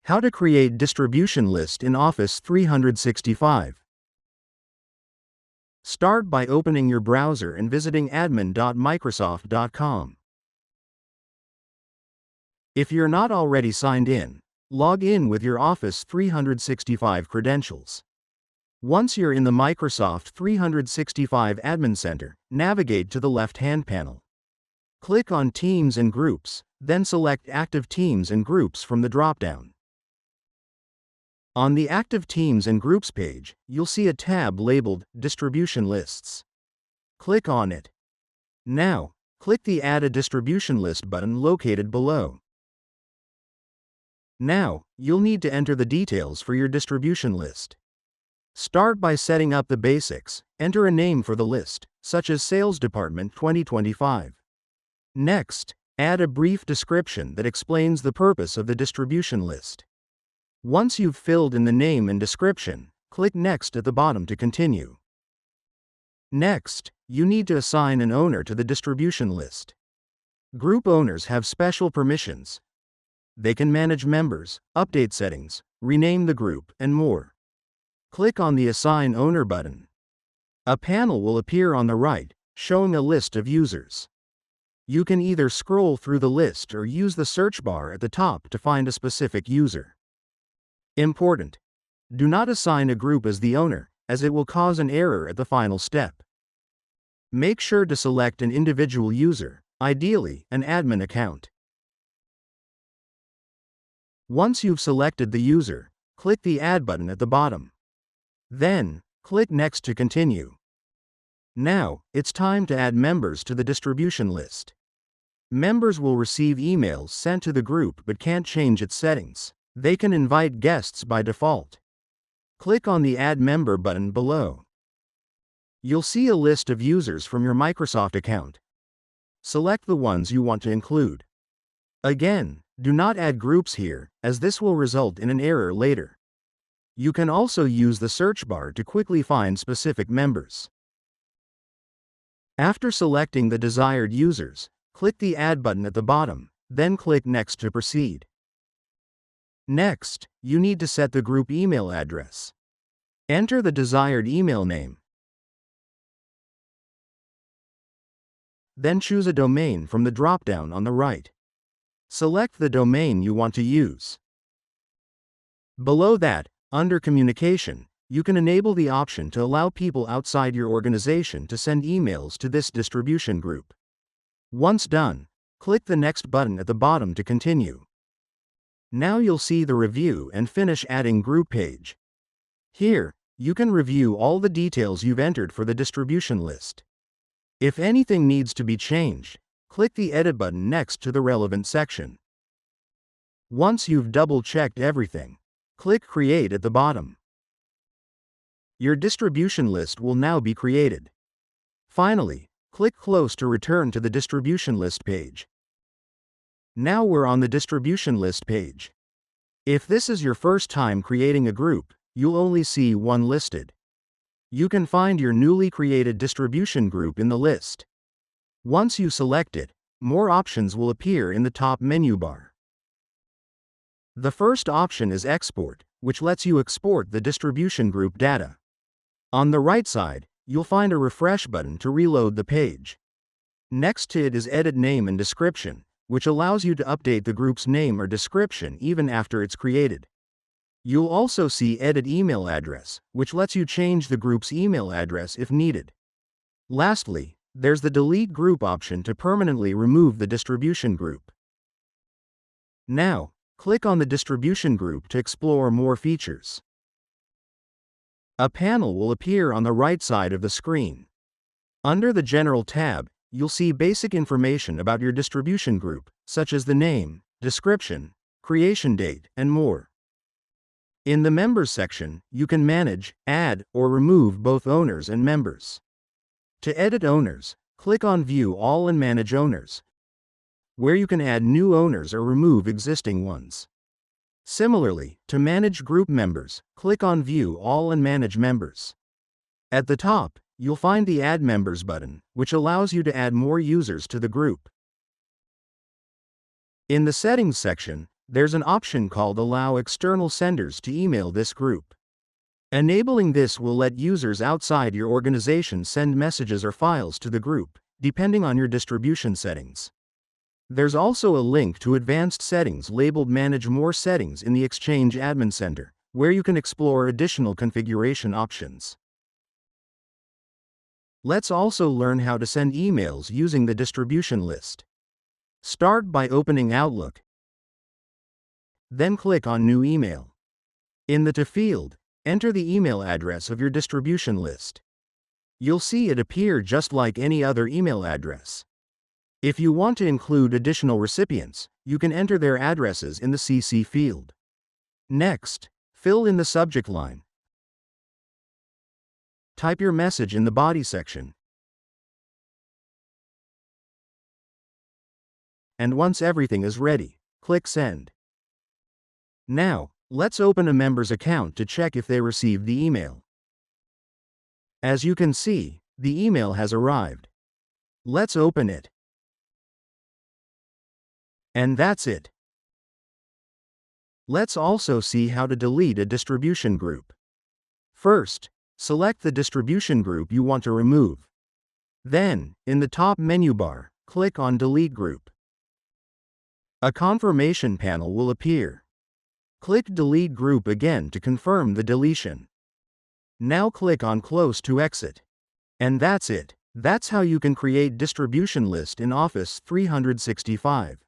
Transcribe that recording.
How to create distribution list in Office 365. Start by opening your browser and visiting admin.microsoft.com. If you're not already signed in, log in with your Office 365 credentials. Once you're in the Microsoft 365 Admin Center, navigate to the left-hand panel. Click on Teams and Groups, then select Active Teams and Groups from the drop-down. On the Active Teams and Groups page, you'll see a tab labeled Distribution Lists. Click on it. Now, click the Add a Distribution List button located below. Now, you'll need to enter the details for your distribution list. Start by setting up the basics. Enter a name for the list, such as Sales Department 2025. Next, add a brief description that explains the purpose of the distribution list. Once you've filled in the name and description, click Next at the bottom to continue. Next, you need to assign an owner to the distribution list. Group owners have special permissions. They can manage members, update settings, rename the group, and more. Click on the Assign Owner button. A panel will appear on the right, showing a list of users. You can either scroll through the list or use the search bar at the top to find a specific user. Important: do not assign a group as the owner, as it will cause an error at the final step. Make sure to select an individual user, ideally an admin account. Once you've selected the user, click the Add button at the bottom. Then, click Next to continue. Now, it's time to add members to the distribution list. Members will receive emails sent to the group but can't change its settings. They can invite guests by default. Click on the Add Member button below. You'll see a list of users from your Microsoft account. Select the ones you want to include. Again, do not add groups here, as this will result in an error later. You can also use the search bar to quickly find specific members. After selecting the desired users, click the Add button at the bottom, then click Next to proceed. Next, you need to set the group email address. Enter the desired email name. Then choose a domain from the drop-down on the right. Select the domain you want to use. Below that, under Communication, you can enable the option to allow people outside your organization to send emails to this distribution group. Once done, click the Next button at the bottom to continue. Now you'll see the Review and Finish Adding Group page. Here, you can review all the details you've entered for the distribution list. If anything needs to be changed, click the Edit button next to the relevant section. Once you've double-checked everything, click Create at the bottom. Your distribution list will now be created. Finally, click Close to return to the distribution list page. Now we're on the distribution list page. If this is your first time creating a group, you'll only see one listed. You can find your newly created distribution group in the list. Once you select it, more options will appear in the top menu bar. The first option is Export, which lets you export the distribution group data. On the right side, you'll find a Refresh button to reload the page. Next to it is Edit Name and Description, which allows you to update the group's name or description even after it's created. You'll also see Edit Email Address, which lets you change the group's email address if needed. Lastly, there's the Delete Group option to permanently remove the distribution group. Now, click on the distribution group to explore more features. A panel will appear on the right side of the screen. Under the General tab, you'll see basic information about your distribution group, such as the name, description, creation date, and more. In the Members section, you can manage, add, or remove both owners and members. To edit owners, click on View All and Manage Owners, where you can add new owners or remove existing ones. Similarly, to manage group members, click on View All and Manage Members. At the top, you'll find the Add Members button, which allows you to add more users to the group. In the Settings section, there's an option called Allow External Senders to email this group. Enabling this will let users outside your organization send messages or files to the group, depending on your distribution settings. There's also a link to advanced settings labeled Manage More Settings in the Exchange Admin Center, where you can explore additional configuration options. Let's also learn how to send emails using the distribution list. Start by opening Outlook. Then click on New Email. In the To field, enter the email address of your distribution list. You'll see it appear just like any other email address. If you want to include additional recipients, you can enter their addresses in the CC field. Next, fill in the subject line. Type your message in the body section. And once everything is ready, click Send. Now, let's open a member's account to check if they received the email. As you can see, the email has arrived. Let's open it. And that's it. Let's also see how to delete a distribution group. First, select the distribution group you want to remove. Then, in the top menu bar, click on Delete Group. A confirmation panel will appear. Click Delete Group again to confirm the deletion. Now click on Close to exit. And that's it. That's how you can create distribution list in Office 365.